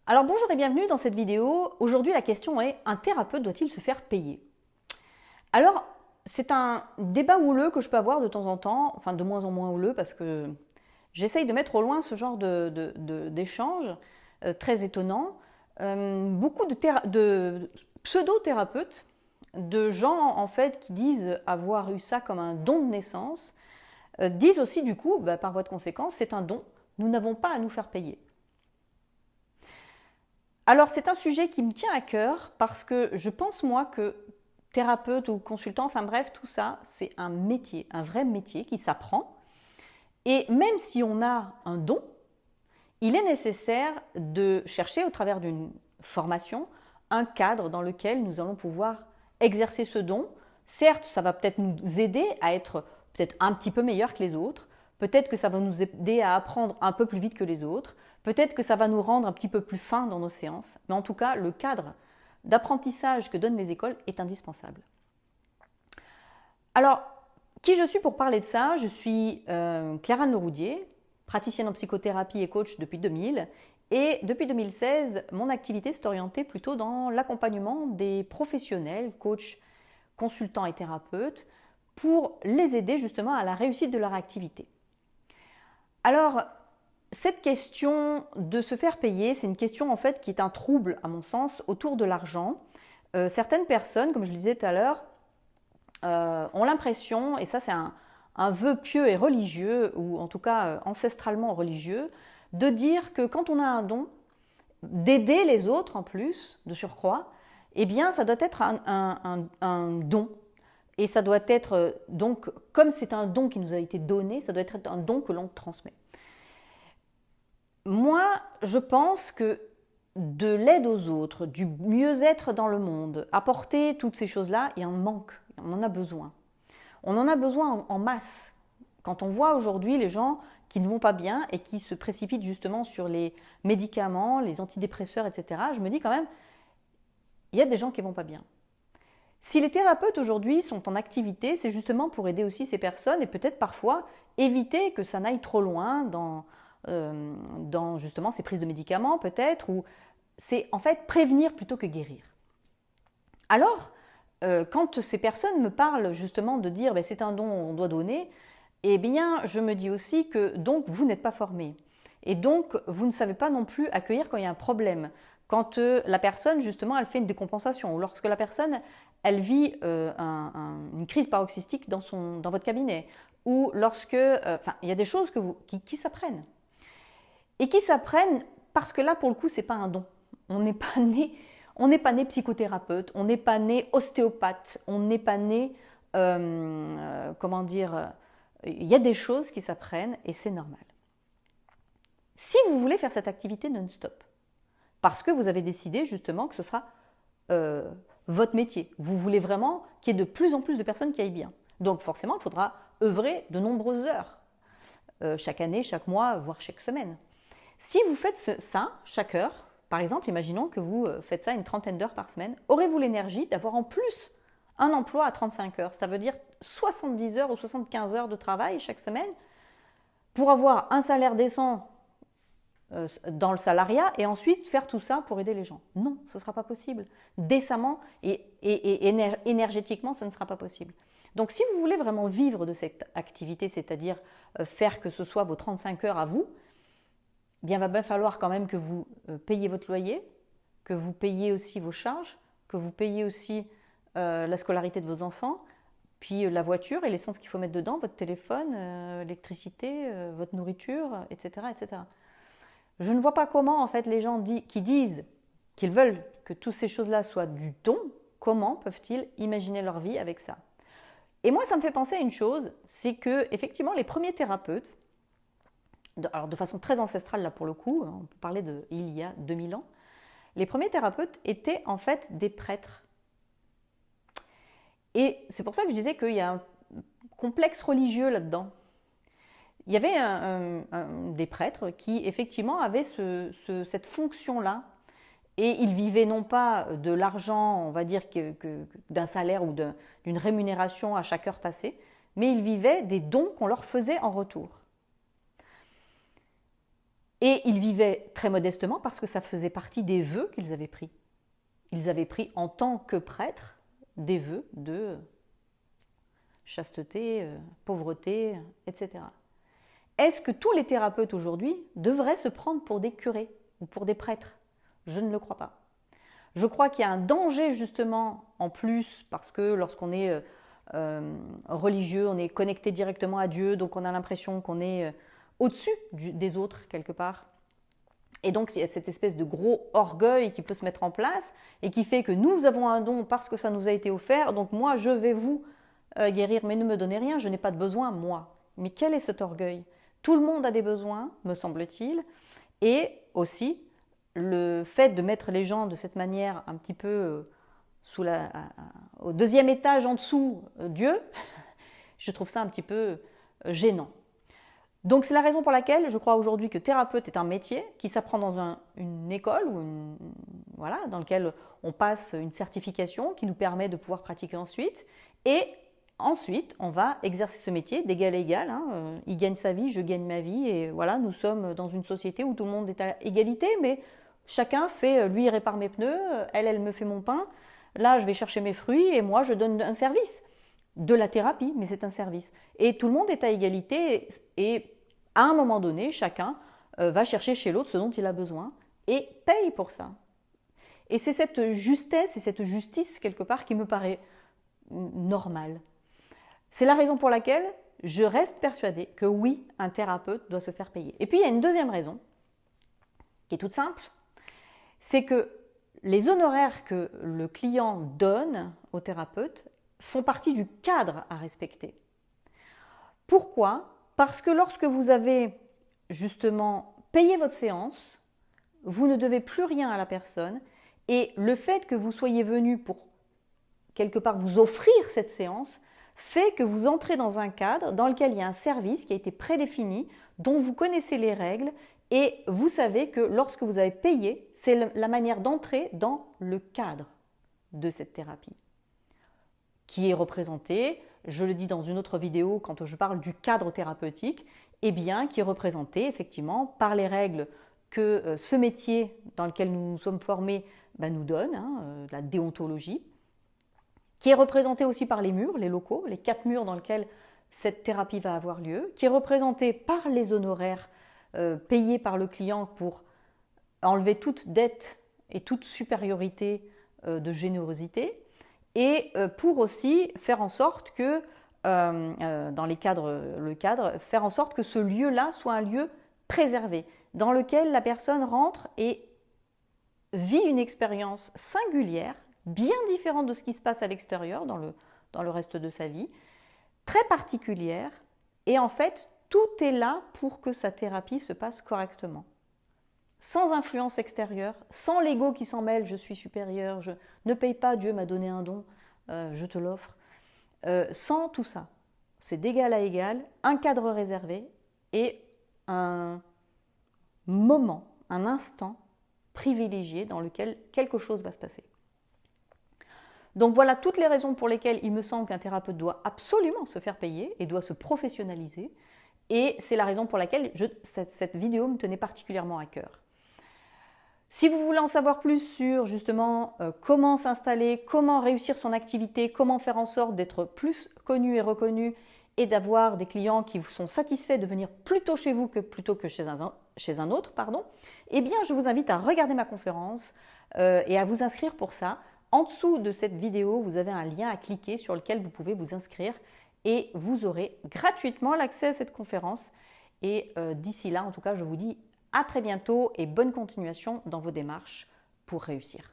Alors bonjour et bienvenue dans cette vidéo. Aujourd'hui la question est, un thérapeute doit-il se faire payer? Alors c'est un débat houleux que je peux avoir de temps en temps, enfin de moins en moins houleux parce que j'essaye de mettre au loin ce genre d'échange très étonnant. Beaucoup de pseudo-thérapeutes, de gens en fait qui disent avoir eu ça comme un don de naissance, disent aussi du coup, par voie de conséquence, c'est un don, nous n'avons pas à nous faire payer. Alors c'est un sujet qui me tient à cœur parce que je pense moi que thérapeute ou consultant, enfin bref, tout ça, c'est un métier, un vrai métier qui s'apprend. Et même si on a un don, il est nécessaire de chercher au travers d'une formation un cadre dans lequel nous allons pouvoir exercer ce don. Certes, ça va peut-être nous aider à être peut-être un petit peu meilleur que les autres, peut-être que ça va nous aider à apprendre un peu plus vite que les autres, peut-être que ça va nous rendre un petit peu plus fins dans nos séances, mais en tout cas, le cadre d'apprentissage que donnent les écoles est indispensable. Alors, qui je suis pour parler de ça? Je suis Claire-Anne Leroudier, praticienne en psychothérapie et coach depuis 2000. Et depuis 2016, mon activité s'est orientée plutôt dans l'accompagnement des professionnels, coachs, consultants et thérapeutes, pour les aider justement à la réussite de leur activité. Alors, cette question de se faire payer, c'est une question en fait qui est un trouble à mon sens autour de l'argent. Certaines personnes, comme je le disais tout à l'heure, ont l'impression, et ça c'est un vœu pieux et religieux, ou en tout cas ancestralement religieux, de dire que quand on a un don, d'aider les autres en plus, de surcroît, eh bien ça doit être un don. Et ça doit être donc, comme c'est un don qui nous a été donné, ça doit être un don que l'on transmet. Moi, je pense que de l'aide aux autres, du mieux-être dans le monde, apporter toutes ces choses-là, il y en manque, on en a besoin. On en a besoin en masse. Quand on voit aujourd'hui les gens qui ne vont pas bien et qui se précipitent justement sur les médicaments, les antidépresseurs, etc., je me dis quand même, il y a des gens qui ne vont pas bien. Si les thérapeutes aujourd'hui sont en activité, c'est justement pour aider aussi ces personnes et peut-être parfois éviter que ça n'aille trop loin dans justement ces prises de médicaments peut-être, ou c'est en fait prévenir plutôt que guérir. Alors, quand ces personnes me parlent justement de dire c'est un don, on doit donner, eh bien je me dis aussi que donc vous n'êtes pas formé. Et donc vous ne savez pas non plus accueillir quand il y a un problème. Quand la personne justement elle fait une décompensation, ou lorsque la personne elle vit une crise paroxystique dans votre cabinet, ou lorsque il y a des choses qui s'apprennent. Et qui s'apprennent parce que là pour le coup c'est pas un don. On n'est pas né psychothérapeute, on n'est pas né ostéopathe, on n'est pas né, comment dire, il y a des choses qui s'apprennent et c'est normal. Si vous voulez faire cette activité non-stop, parce que vous avez décidé justement que ce sera votre métier, vous voulez vraiment qu'il y ait de plus en plus de personnes qui aillent bien. Donc forcément, il faudra œuvrer de nombreuses heures, chaque année, chaque mois, voire chaque semaine. Si vous faites ça chaque heure, par exemple, imaginons que vous faites ça une trentaine d'heures par semaine, aurez-vous l'énergie d'avoir en plus un emploi à 35 heures? Ça veut dire 70 heures ou 75 heures de travail chaque semaine pour avoir un salaire décent dans le salariat et ensuite faire tout ça pour aider les gens. Non, ce ne sera pas possible. Décemment et énergétiquement, ça ne sera pas possible. Donc si vous voulez vraiment vivre de cette activité, c'est-à-dire faire que ce soit vos 35 heures à vous, bien, va bien falloir quand même que vous payiez votre loyer, que vous payiez aussi vos charges, que vous payiez aussi la scolarité de vos enfants, puis la voiture et l'essence qu'il faut mettre dedans, votre téléphone, l'électricité, votre nourriture, etc., etc. Je ne vois pas comment, en fait, les gens qui disent qu'ils veulent que toutes ces choses-là soient du don, comment peuvent-ils imaginer leur vie avec ça? Et moi, ça me fait penser à une chose, c'est que, effectivement, les premiers thérapeutes, alors de façon très ancestrale là pour le coup, on peut parler il y a 2000 ans, les premiers thérapeutes étaient en fait des prêtres. Et c'est pour ça que je disais qu'il y a un complexe religieux là-dedans. Il y avait des prêtres qui effectivement avaient cette fonction-là. Et ils vivaient non pas de l'argent, on va dire, d'un salaire ou d'une rémunération à chaque heure passée, mais ils vivaient des dons qu'on leur faisait en retour. Et ils vivaient très modestement parce que ça faisait partie des vœux qu'ils avaient pris. Ils avaient pris en tant que prêtres des vœux de chasteté, pauvreté, etc. Est-ce que tous les thérapeutes aujourd'hui devraient se prendre pour des curés ou pour des prêtres? Je ne le crois pas. Je crois qu'il y a un danger justement en plus parce que lorsqu'on est religieux, on est connecté directement à Dieu, donc on a l'impression qu'on est au-dessus des autres quelque part. Et donc il y a cette espèce de gros orgueil qui peut se mettre en place et qui fait que nous avons un don parce que ça nous a été offert, donc moi je vais vous guérir, mais ne me donnez rien, je n'ai pas de besoin moi. Mais quel est cet orgueil? Tout le monde a des besoins, me semble-t-il, et aussi le fait de mettre les gens de cette manière un petit peu au deuxième étage en dessous Dieu, je trouve ça un petit peu gênant. Donc c'est la raison pour laquelle je crois aujourd'hui que thérapeute est un métier qui s'apprend dans une école ou voilà, dans lequel on passe une certification qui nous permet de pouvoir pratiquer ensuite. Et ensuite, on va exercer ce métier d'égal à égal. Hein. Il gagne sa vie, je gagne ma vie. Et voilà, nous sommes dans une société où tout le monde est à égalité, mais chacun fait, lui il répare mes pneus, elle me fait mon pain. Là, je vais chercher mes fruits et moi, je donne un service. De la thérapie, mais c'est un service. Et tout le monde est à égalité et à un moment donné, chacun va chercher chez l'autre ce dont il a besoin et paye pour ça. Et c'est cette justesse et cette justice, quelque part, qui me paraît normale. C'est la raison pour laquelle je reste persuadée que oui, un thérapeute doit se faire payer. Et puis, il y a une deuxième raison, qui est toute simple, c'est que les honoraires que le client donne au thérapeute font partie du cadre à respecter. Pourquoi ? Parce que lorsque vous avez justement payé votre séance, vous ne devez plus rien à la personne et le fait que vous soyez venu pour quelque part vous offrir cette séance fait que vous entrez dans un cadre dans lequel il y a un service qui a été prédéfini, dont vous connaissez les règles et vous savez que lorsque vous avez payé, c'est la manière d'entrer dans le cadre de cette thérapie qui est représenté, je le dis dans une autre vidéo quand je parle du cadre thérapeutique, eh bien, qui est représenté effectivement par les règles que ce métier dans lequel nous nous sommes formés nous donne, la déontologie, qui est représenté aussi par les murs, les locaux, les 4 murs dans lesquels cette thérapie va avoir lieu, qui est représenté par les honoraires payés par le client pour enlever toute dette et toute supériorité de générosité, et pour aussi faire en sorte que, dans le cadre, faire en sorte que ce lieu-là soit un lieu préservé, dans lequel la personne rentre et vit une expérience singulière, bien différente de ce qui se passe à l'extérieur, dans le reste de sa vie, très particulière, et en fait, tout est là pour que sa thérapie se passe correctement. Sans influence extérieure, sans l'ego qui s'en mêle, je suis supérieur, je ne paye pas, Dieu m'a donné un don, je te l'offre. Sans tout ça, c'est d'égal à égal, un cadre réservé et un moment, un instant privilégié dans lequel quelque chose va se passer. Donc voilà toutes les raisons pour lesquelles il me semble qu'un thérapeute doit absolument se faire payer et doit se professionnaliser. Et c'est la raison pour laquelle cette vidéo me tenait particulièrement à cœur. Si vous voulez en savoir plus sur justement comment s'installer, comment réussir son activité, comment faire en sorte d'être plus connu et reconnu et d'avoir des clients qui sont satisfaits de venir plutôt chez vous que plutôt que chez un autre, eh bien je vous invite à regarder ma conférence et à vous inscrire pour ça. En dessous de cette vidéo, vous avez un lien à cliquer sur lequel vous pouvez vous inscrire et vous aurez gratuitement l'accès à cette conférence. Et d'ici là, en tout cas, je vous dis à très bientôt et bonne continuation dans vos démarches pour réussir.